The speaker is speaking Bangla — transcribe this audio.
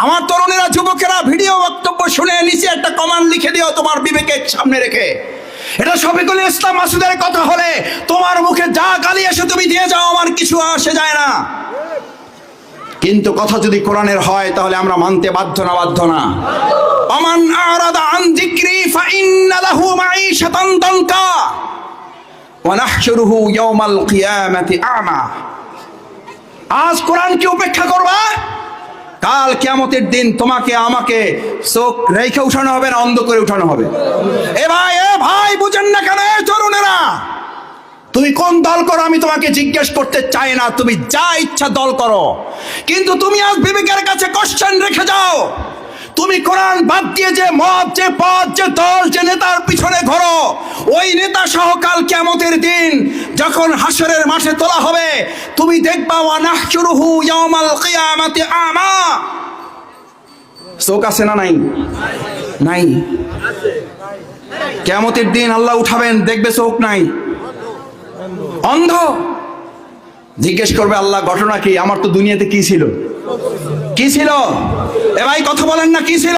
আমার তরুণেরা, যুবকেরা, ভিডিও বক্তব্য শুনে নিচে একটা কমেন্ট লিখে দিও তোমার বিবেকের সামনে রেখে। এটা শফিকুল ইসলাম মাসুদের কথা হলে তোমার মুখে যা গালি এসে তুমি দিয়ে যাও, আমার কিছু আসে যায় না। কিন্তু কথা যদি কোরআনের হয় তাহলে আমরা মানতে বাধ্য না? বাধ্য না? আমান আরাদা আন যিকরি ফাইন্না লাহু মাঈশাতান দানকা ওয়া নাহশুরুহু ইয়াওমাল কিয়ামাতি আমা। আজ কোরআনকে উপেক্ষা করবা, কাল কিয়ামতের দিন তোমাকে আমাকে চোখ রেখে উঠানো হবে না অন্ধ করে উঠানো হবে। এ ভাই বুঝেন না কেন? তরুণেরা, তুমি কোন দল করো আমি তোমাকে জিজ্ঞেস করতে চাই না, তুমি যা ইচ্ছা দল করো, কিন্তু তুমি আজ বিবেকের কাছে কোশ্চেন রেখে যাও। তুমি কোরআন বাদ দিয়ে যে মত, যে পথ, যে দল, যে নেতার পিছনে ঘোরো, ওই নেতা সহ কাল কিয়ামতের দিন যখন হাসরের মাঠে তোলা হবে, তুমি দেখবা ওয়া নাহশুরুহু ইয়াওমাল কিয়ামাতি আমা। চোখ আছে না নাই? নাই। কিয়ামতের দিন আল্লাহ উঠাবেন, দেখবে চোখ নাই, অন্ধ। জিজ্ঞেস করবে আল্লাহ ঘটনা কি? আমার তো দুনিয়াতে কি ছিল? কি ছিল? এ ভাই কথা বলেন না, কি ছিল?